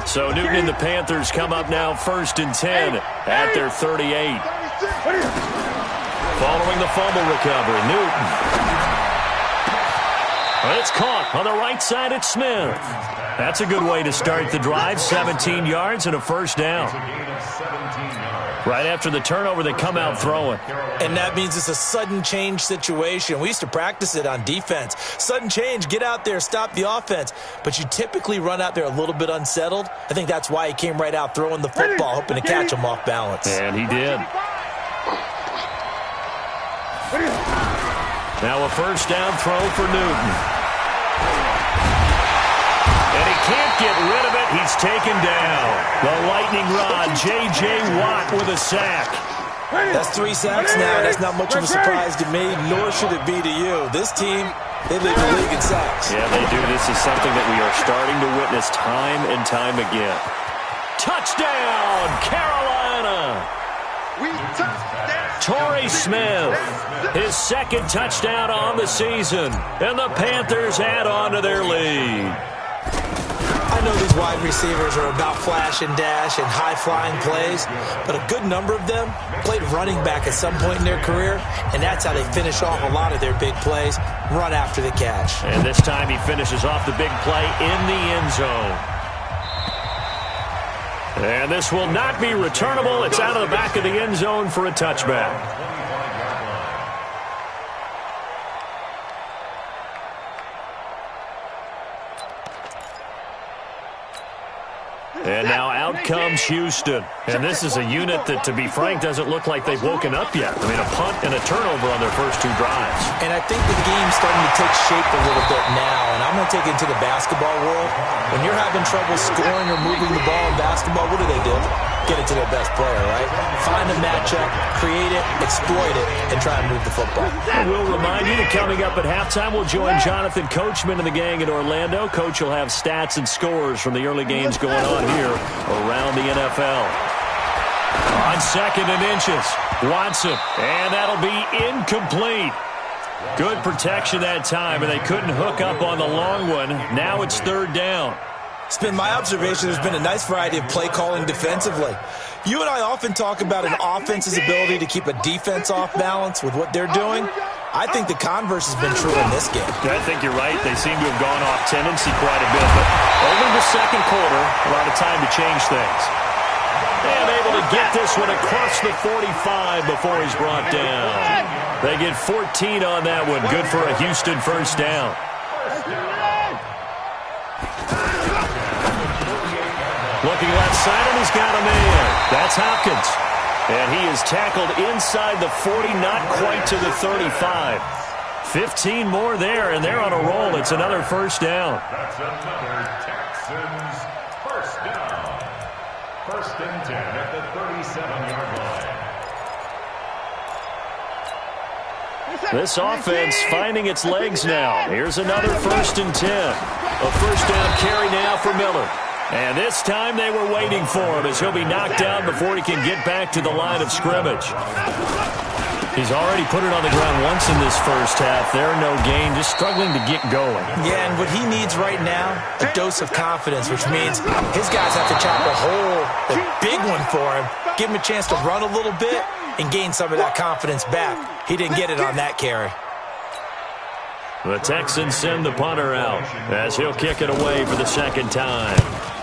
So Newton and the Panthers come up now 1st and 10 at their 38. Following the fumble recovery, Newton. It's caught on the right side at Smith. That's a good way to start the drive. 17 yards and a first down. Right after the turnover, they come out throwing. And that means it's a sudden change situation. We used to practice it on defense. Sudden change, get out there, stop the offense. But you typically run out there a little bit unsettled. I think that's why he came right out throwing the football, hoping to catch him off balance. And he did. Now a first down throw for Newton. And he can't get rid of it. He's taken down. The lightning rod, J.J. Watt with a sack. That's 3 sacks now. That's not much of a surprise to me, nor should it be to you. This team, they lead the league in sacks. Yeah, they do. This is something that we are starting to witness time and time again. Touchdown, Carolina! Torrey Smith, his 2nd touchdown on the season, and the Panthers add on to their lead. I know these wide receivers are about flash and dash and high-flying plays, but a good number of them played running back at some point in their career, and that's how they finish off a lot of their big plays, run after the catch. And this time he finishes off the big play in the end zone. And this will not be returnable. It's out of the back of the end zone for a touchback. And now out comes Houston. And this is a unit that, to be frank, doesn't look like they've woken up yet. I mean, a punt and a turnover on their first 2 drives. And I think the game's starting to take shape a little bit now. And I'm going to take it into the basketball world. When you're having trouble scoring or moving the ball in basketball, what do? Get it to their best player, right? Find a matchup, create it, exploit it, and try and move the football. And we'll remind you that coming up at halftime, we'll join Jonathan Coachman and the gang in Orlando. Coach will have stats and scores from the early games going on here around the NFL. On 2nd and inches, Watson, and that'll be incomplete. Good protection that time, and they couldn't hook up on the long one. Now it's 3rd down. It's been my observation there's been a nice variety of play calling defensively. You and I often talk about an offense's ability to keep a defense off balance with what they're doing. I think the converse has been true in this game. I think you're right. They seem to have gone off tendency quite a bit, but only the 2nd quarter, a lot of time to change things. And able to get this one across the 45 before he's brought down. They get 14 on that one. Good for a Houston first down. Looking left side, and he's got a man. That's Hopkins. And he is tackled inside the 40, not quite to the 35. 15 more there, and they're on a roll. It's another first down. That's another Texans first down. 1st and 10 at the 37-yard line. This offense finding its legs now. Here's another 1st and 10. A first down carry now for Miller. And this time they were waiting for him as he'll be knocked down before he can get back to the line of scrimmage. He's already put it on the ground once in this first half. There, no gain, just struggling to get going. Yeah, and what he needs right now, a dose of confidence, which means his guys have to chop a hole, a big one for him, give him a chance to run a little bit and gain some of that confidence back. He didn't get it on that carry. The Texans send the punter out as he'll kick it away for the 2nd time.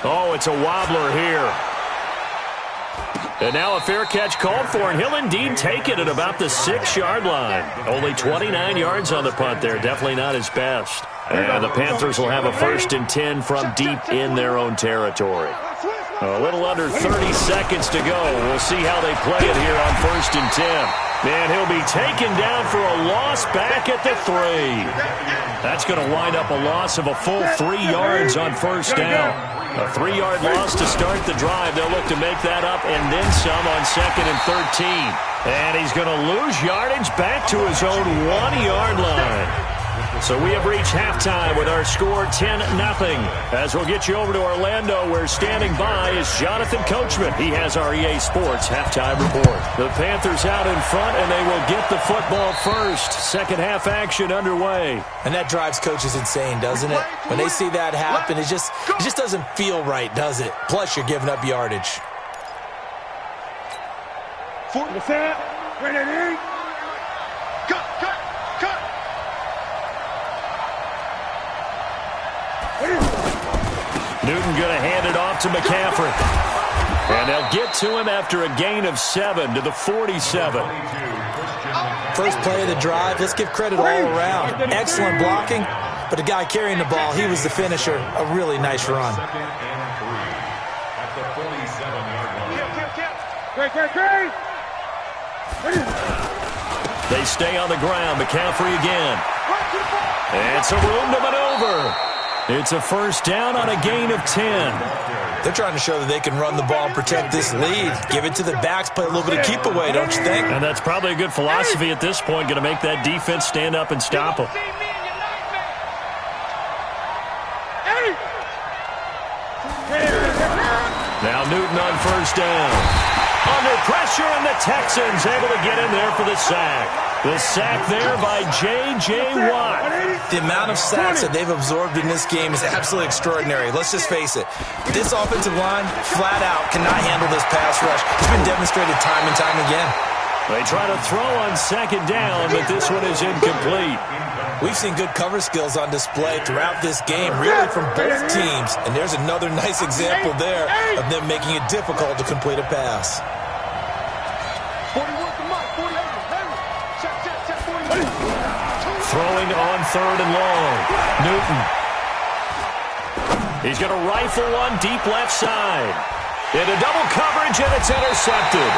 Oh, it's a wobbler here. And now a fair catch called for, and he'll indeed take it at about the 6-yard line. Only 29 yards on the punt there. Definitely not his best. And the Panthers will have a 1st and 10 from deep in their own territory. A little under 30 seconds to go. We'll see how they play it here on 1st and 10. And he'll be taken down for a loss back at the 3. That's going to wind up a loss of a full 3 yards on first down. A 3-yard loss to start the drive. They'll look to make that up and then some on 2nd and 13. And he's going to lose yardage back to his own 1-yard line. So we have reached halftime with our score 10-0. As we'll get you over to Orlando, where standing by is Jonathan Coachman. He has our EA Sports halftime report. The Panthers out in front, and they will get the football first. Second half action underway. And that drives coaches insane, doesn't it? When they see that happen, it just doesn't feel right, does it? Plus, you're giving up yardage. Newton going to hand it off to McCaffrey. And they'll get to him after a gain of 7 to the 47. First play of the drive, let's give credit all around. Excellent blocking, but the guy carrying the ball, he was the finisher. A really nice run. They stay on the ground. McCaffrey again. It's a room to maneuver. It's a first down on a gain of 10. They're trying to show that they can run the ball and protect this lead. Give it to the backs, play a little bit of keep away, don't you think? And that's probably a good philosophy at this point, going to make that defense stand up and stop them. Now Newton on first down. Under pressure, and the Texans able to get in there for the sack. The sack there by J.J. Watt. The amount of sacks that they've absorbed in this game is absolutely extraordinary. Let's just face it. This offensive line, flat out, cannot handle this pass rush. It's been demonstrated time and time again. They try to throw on second down, but this one is incomplete. We've seen good cover skills on display throughout this game, really from both teams. And there's another nice example there of them making it difficult to complete a pass. Throwing on third and long. Newton. He's going to rifle one deep left side. Into double coverage, and it's intercepted.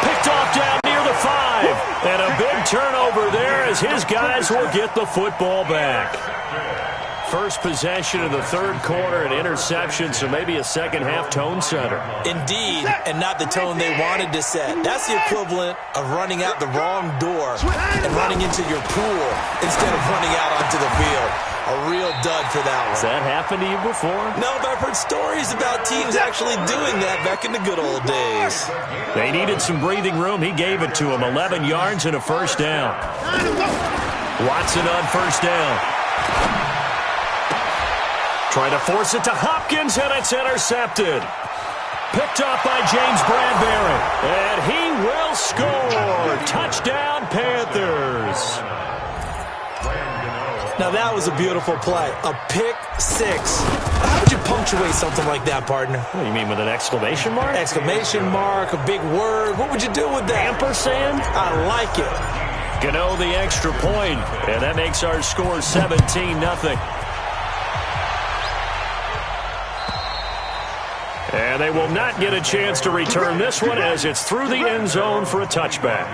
Picked off down near the 5. And a big turnover there as his guys will get the football back. First possession of the third quarter, an interception, so maybe a second-half tone setter. Indeed, and not the tone they wanted to set. That's the equivalent of running out the wrong door and running into your pool instead of running out onto the field. A real dud for that one. Has that happened to you before? No, but I've heard stories about teams actually doing that back in the good old days. They needed some breathing room. He gave it to him. 11 yards and a first down. Watson on first down. Trying to force it to Hopkins, and it's intercepted. Picked off by James Bradbury. And he will score. Touchdown, Panthers. Now, that was a beautiful play. A pick six. How would you punctuate something like that, partner? What do you mean, with an exclamation mark? Exclamation mark, a big word. What would you do with that? Ampersand? I like it. Gano the extra point, and that makes our score 17-0. And they will not get a chance to return this one as it's through the end zone for a touchback.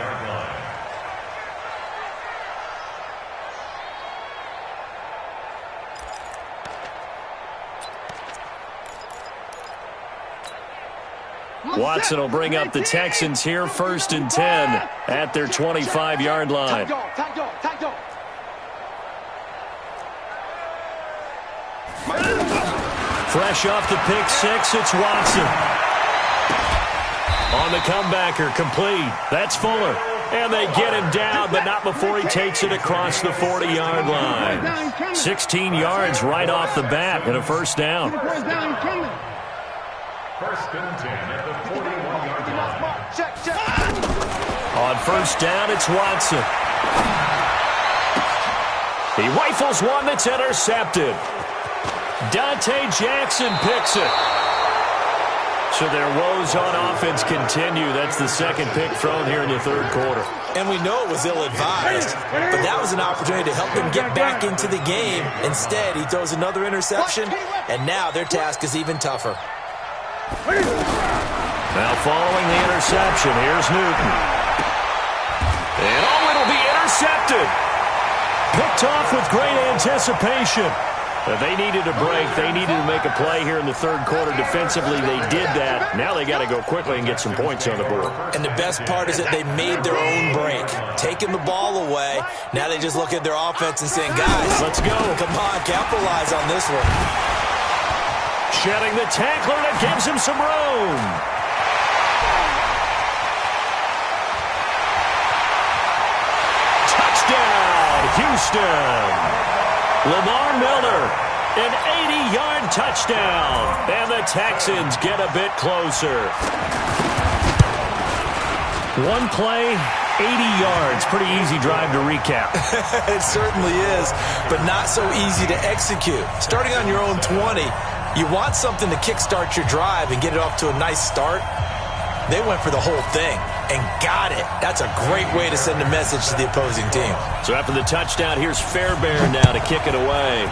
Watson will bring up the Texans here, 1st and 10 at their 25-yard line. Fresh off the pick six, it's Watson. On the comebacker, complete. That's Fuller. And they get him down, but not before he takes it across the 40-yard line. 16 yards right off the bat and a first down. 1st and 10 at the 41-yard line. On first down, it's Watson. He rifles one that's intercepted. Dante Jackson picks it. So their woes on offense continue. That's the second pick thrown here in the third quarter. And we know it was ill-advised, but that was an opportunity to help them get back into the game. Instead, he throws another interception, and now their task is even tougher. Now following the interception, here's Newton. And it'll be intercepted. Picked off with great anticipation. They needed a break. They needed to make a play here in the third quarter. Defensively, they did that. Now they got to go quickly and get some points on the board. And the best part is that they made their own break. Taking the ball away, now they just look at their offense and saying, guys, let's go. Come on, capitalize on this one. Shedding the tackler that gives him some room. Touchdown, Houston. Lamar Miller, an 80-yard touchdown. And the Texans get a bit closer. One play, 80 yards. Pretty easy drive to recap. It certainly is, but not so easy to execute. Starting on your own 20, you want something to kickstart your drive and get it off to a nice start. They went for the whole thing and got it. That's a great way to send a message to the opposing team. So after the touchdown, here's Fairbairn now to kick it away.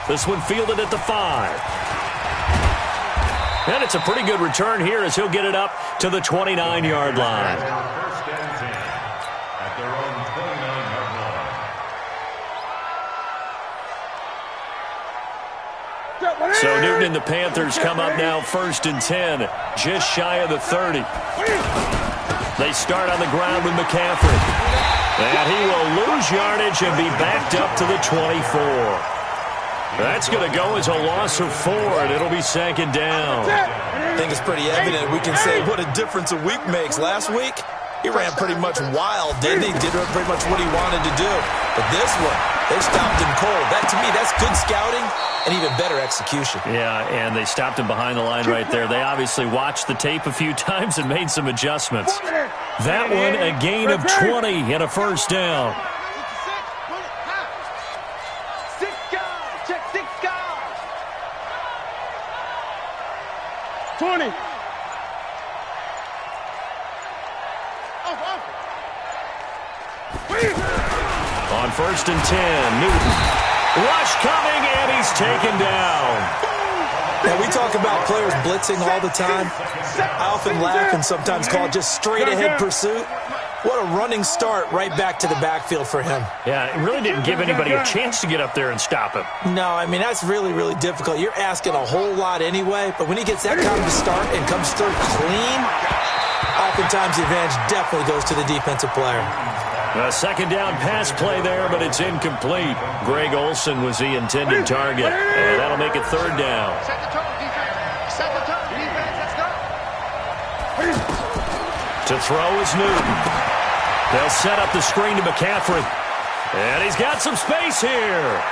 This one fielded at the 5. And it's a pretty good return here as he'll get it up to the 29-yard line. First and 10 at their own 29-yard line. So Newton and the Panthers come up now first and 10, just shy of the 30. They start on the ground with McCaffrey. And he will lose yardage and be backed up to the 24. That's going to go as a loss of 4, and it'll be second down. I think it's pretty evident. We can say what a difference a week makes. Last week, he ran pretty much wild, didn't he? Did pretty much what he wanted to do. But this one, they stopped him cold. That, to me, that's good scouting and even better execution. Yeah, and they stopped him behind the line right there. They obviously watched the tape a few times and made some adjustments. That one, a gain of 20 and a first down. 20. On first and 10, Newton. Rush coming, and he's taken down. Now, we talk about players blitzing all the time. I often laugh and sometimes call it just straight-ahead pursuit. What a running start right back to the backfield for him. Yeah, it really didn't give anybody a chance to get up there and stop him. No, I mean, that's really, really difficult. You're asking a whole lot anyway, but when he gets that kind of a start and comes through clean, oftentimes the advantage definitely goes to the defensive player. A second down pass play there, but it's incomplete. Greg Olsen was the intended target, and that'll make it third down. Set the tone, defense. Set the tone, defense. Let's go. To throw is Newton. They'll set up the screen to McCaffrey. And he's got some space here.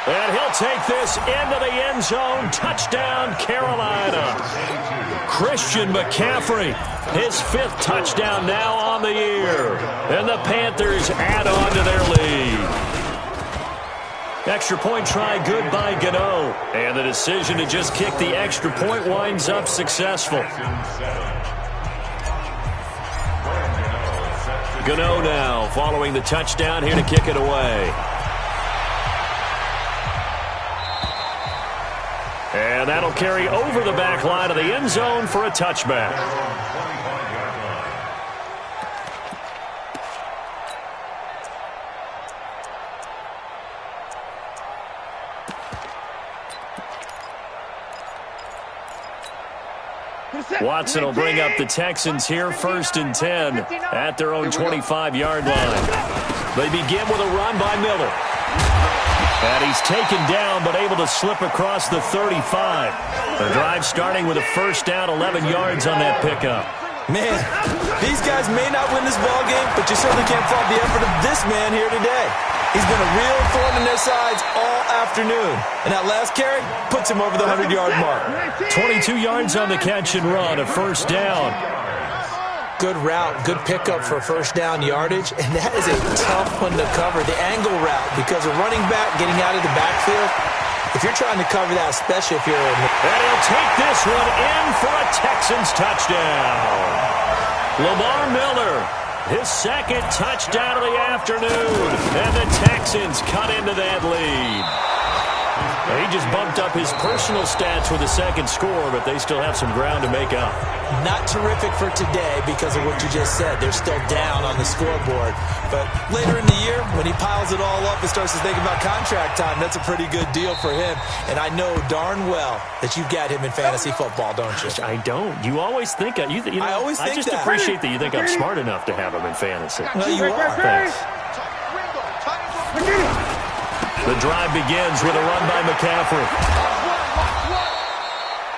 And he'll take this into the end zone. Touchdown, Carolina. Christian McCaffrey, his 5th touchdown now on the year. And the Panthers add on to their lead. Extra point try good by Gano. And the decision to just kick the extra point winds up successful. Gano now following the touchdown here to kick it away. And that'll carry over the back line of the end zone for a touchback. Watson will bring up the Texans here first and 10 at their own 25-yard line. They begin with a run by Miller. And he's taken down but able to slip across the 35. The drive starting with a first down, 11 yards on that pickup. Man, these guys may not win this ball game, but you certainly can't fault the effort of this man here today. He's been a real thorn in their sides all afternoon. And that last carry puts him over the 100-yard mark. 22 yards on the catch and run, a first down. Good route, good pickup for first down yardage, and that is a tough one to cover, the angle route, because a running back getting out of the backfield, if you're trying to cover that, especially if you're in the... And he'll take this one in for a Texans touchdown. Lamar Miller, his 2nd touchdown of the afternoon, and the Texans cut into that lead. He just bumped up his personal stats with a second score, but they still have some ground to make up. Not terrific for today because of what you just said. They're still down on the scoreboard. But later in the year, when he piles it all up and starts to think about contract time, that's a pretty good deal for him. And I know darn well that you've got him in fantasy football, don't you? I don't. You always think I just appreciate that you think I'm smart enough to have him in fantasy. Well, you are. Thanks. The drive begins with a run by McCaffrey.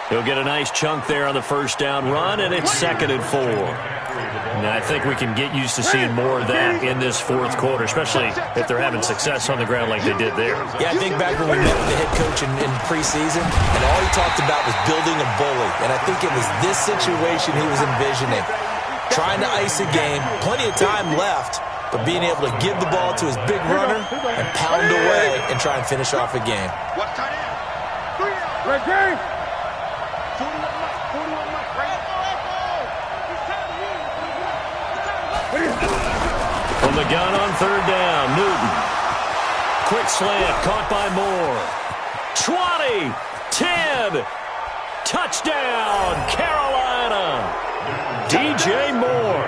He'll get a nice chunk there on the first down run, and it's 2nd and 4. And I think we can get used to seeing more of that in this fourth quarter, especially if they're having success on the ground like they did there. Yeah, I think back when we met with the head coach in preseason, and all he talked about was building a bully. And I think it was this situation he was envisioning. Trying to ice a game, plenty of time left, but being able to give the ball to his big runner and pound away and try and finish off a game. From the gun on 3rd down, Newton. Quick slant, caught by Moore. 20, 10, touchdown, Carolina. DJ Moore,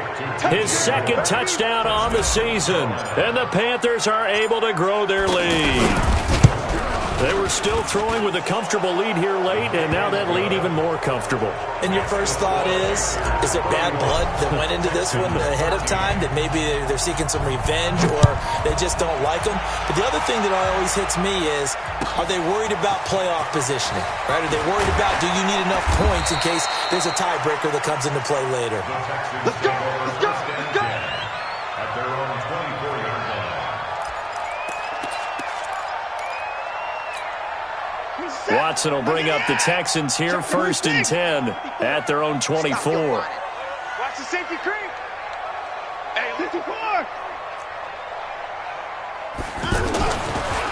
his 2nd touchdown on the season, and the Panthers are able to grow their lead. They were still throwing with a comfortable lead here late, and now that lead even more comfortable. And your first thought is there bad blood that went into this one ahead of time, that maybe they're seeking some revenge or they just don't like them? But the other thing that always hits me is, are they worried about playoff positioning? Right? Are they worried about, do you need enough points in case there's a tiebreaker that comes into play later? Let's go! Let's go! Let's go! At their own 24-yard line. Watson will bring up the Texans here, 1st and 10 at their own 24. Watch the safety creep. Hey, 54.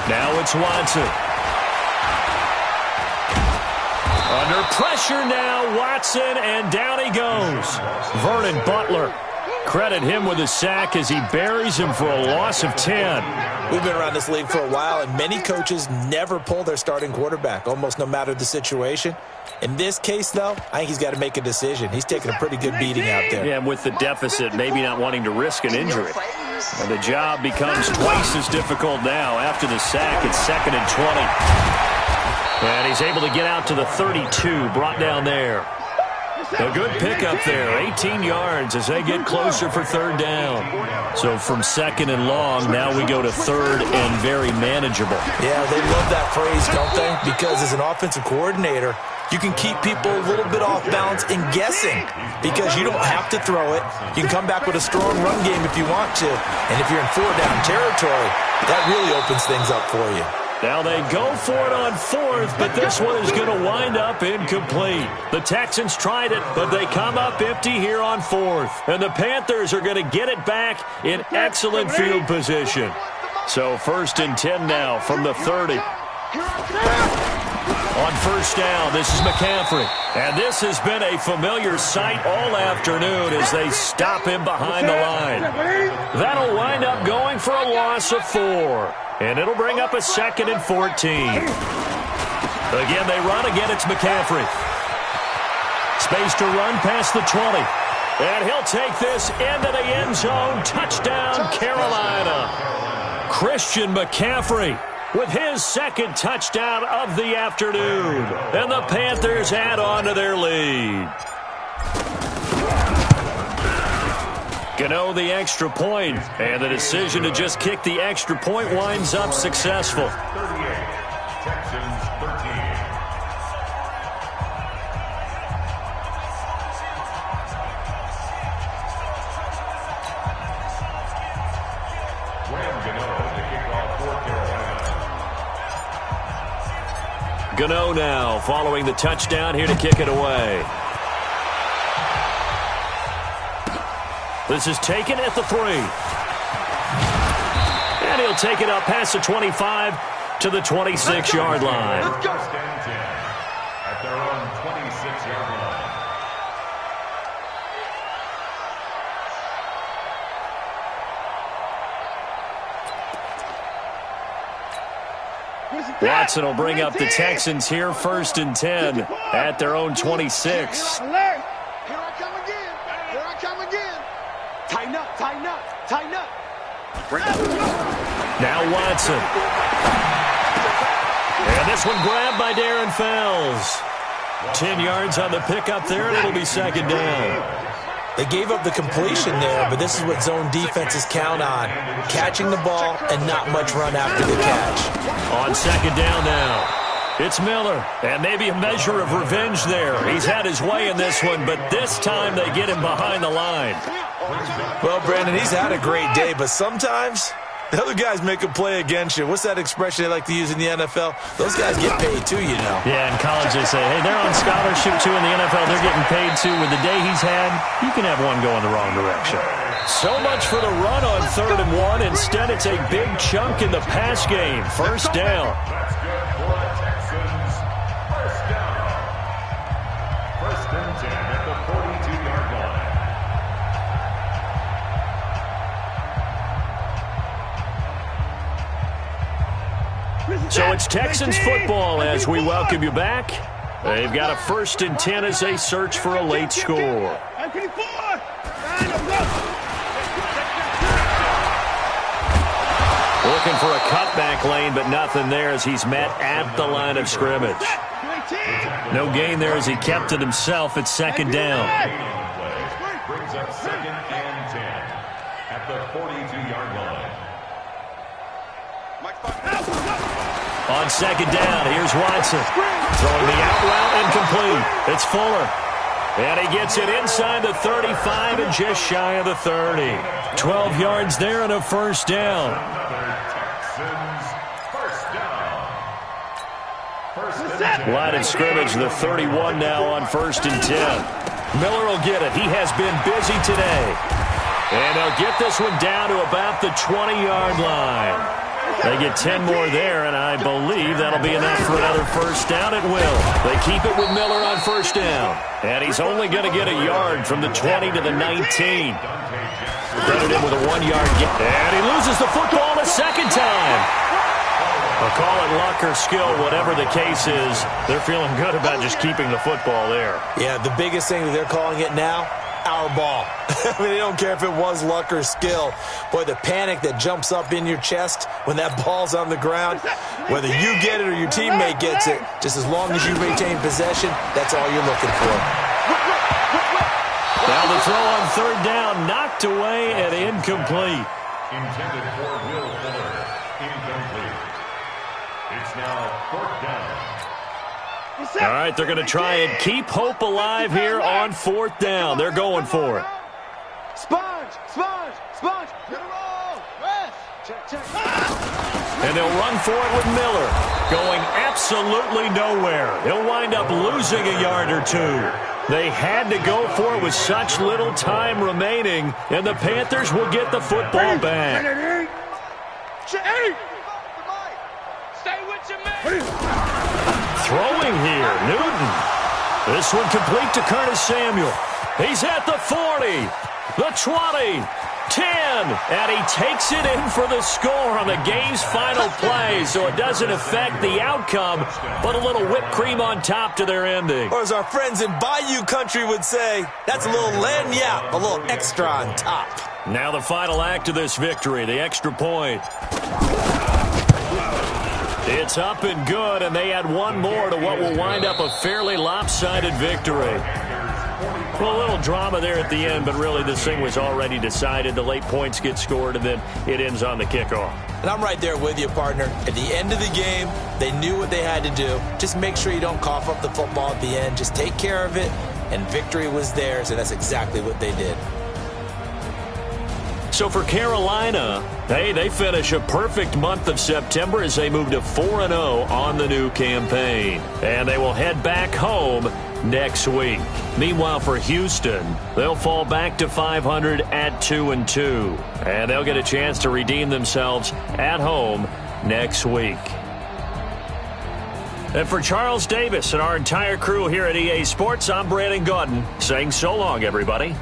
Now it's Watson. Under pressure now, Watson, and down he goes. Vernon Butler. Credit him with a sack as he buries him for a loss of 10. We've been around this league for a while, and many coaches never pull their starting quarterback, almost no matter the situation. In this case, though, I think he's got to make a decision. He's taking a pretty good beating out there. Yeah, and with the deficit, maybe not wanting to risk an injury. And the job becomes twice as difficult now. After the sack, it's 2nd and 20. And he's able to get out to the 32, brought down there. A good pickup there, 18 yards as they get closer for 3rd down. So from 2nd and long, now we go to 3rd and very manageable. Yeah, they love that phrase, don't they? Because as an offensive coordinator, you can keep people a little bit off balance and guessing because you don't have to throw it. You can come back with a strong run game if you want to. And if you're in 4-down territory, that really opens things up for you. Now they go for it on 4th, but this one is going to wind up incomplete. The Texans tried it, but they come up empty here on 4th. And the Panthers are going to get it back in excellent field position. So 1st and 10 now from the 30. On 1st down, this is McCaffrey. And this has been a familiar sight all afternoon as they stop him behind the line. That'll wind up going for a loss of 4. And it'll bring up a 2nd and 14. Again, they run. Again, it's McCaffrey. Space to run past the 20. And he'll take this into the end zone. Touchdown, Carolina. Christian McCaffrey with his 2nd touchdown of the afternoon. And the Panthers add on to their lead. Gano the extra point, and the decision to just kick the extra point winds up successful. 38, Texans 13. Graham Gano, the kickoff for Carolina. Gano now following the touchdown here to kick it away. This is taken at the 3. And he'll take it up past the 25 to the 26-yard line. Let's go. 1st and 10 at their own 26-yard line. Watson will bring up the Texans here, 1st and 10 at their own 26. Here I come again. Here I come again. Tighten up, tighten up, tighten up. Now Watson. And this one grabbed by Darren Fells. 10 yards on the pickup there, and it'll be 2nd down. They gave up the completion there, but this is what zone defenses count on. Catching the ball and not much run after the catch. On 2nd down now. It's Miller, and maybe a measure of revenge there. He's had his way in this one, but this time they get him behind the line. Well, Brandon, he's had a great day, but sometimes the other guys make a play against you. What's that expression they like to use in the NFL? Those guys get paid too, you know. Yeah, in college they say, hey, they're on scholarship too. In the NFL, they're getting paid too. With the day he's had, you can have one going the wrong direction. So much for the run on 3rd and 1. Instead, it's a big chunk in the pass game. 1st down. That's good for the Texans. 1st down. 1st and 10 at the 42-yard line. So it's Texans football as we welcome you back. They've got a 1st and 10 as they search for a late score. Looking for a cutback lane, but nothing there as he's met at the line of scrimmage. No gain there as he kept it himself at 2nd down. Brings up 2nd and 10 at the 42-yard line. On 2nd down, here's Watson. Throwing the out route incomplete. It's Fuller. And he gets it inside the 35 and just shy of the 30. 12 yards there and a 1st down. Another Texans 1st down. 1st and 10. Line of scrimmage, the 31 now on 1st and 10. Miller will get it. He has been busy today. And they'll get this one down to about the 20-yard line. They get 10 more there, and I believe that'll be enough for another 1st down. It will. They keep it with Miller on 1st down. And he's only going to get a yard from the 20 to the 19. Credited with a 1-yard get. And he loses the football a 2nd time. I'll call it luck or skill, whatever the case is. They're feeling good about just keeping the football there. Yeah, the biggest thing that they're calling it now, our ball. I mean, they don't care if it was luck or skill. Boy, the panic that jumps up in your chest when that ball's on the ground, whether you get it or your teammate gets it, just as long as you retain possession, that's all you're looking for. Now the throw on 3rd down, knocked away and incomplete. Intended for Will Fuller. Incomplete. It's now 4th down. All right, they're going to try and keep hope alive here on 4th down. They're going for it. Sponge, sponge, sponge. Get him all. Rest. Check, check. And they'll run for it with Miller, going absolutely nowhere. He'll wind up losing a yard or two. They had to go for it with such little time remaining, and the Panthers will get the football back. Stay with your man. Throwing here, Newton. This one complete to Curtis Samuel. He's at the 40, the 20, 10, and he takes it in for the score on the game's final play, so it doesn't affect the outcome, but a little whipped cream on top to their ending. Or as our friends in Bayou Country would say, that's a little lagniappe, a little extra on top. Now the final act of this victory, the extra point. It's up and good, and they add one more to what will wind up a fairly lopsided victory. Well, a little drama there at the end, but really this thing was already decided. The late points get scored, and then it ends on the kickoff. And I'm right there with you, partner. At the end of the game, they knew what they had to do. Just make sure you don't cough up the football at the end. Just take care of it, and victory was theirs, and that's exactly what they did. So for Carolina, hey, they finish a perfect month of September as they move to 4-0 on the new campaign. And they will head back home next week. Meanwhile, for Houston, they'll fall back to 500 at 2-2. And they'll get a chance to redeem themselves at home next week. And for Charles Davis and our entire crew here at EA Sports, I'm Brandon Gaudin saying so long, everybody.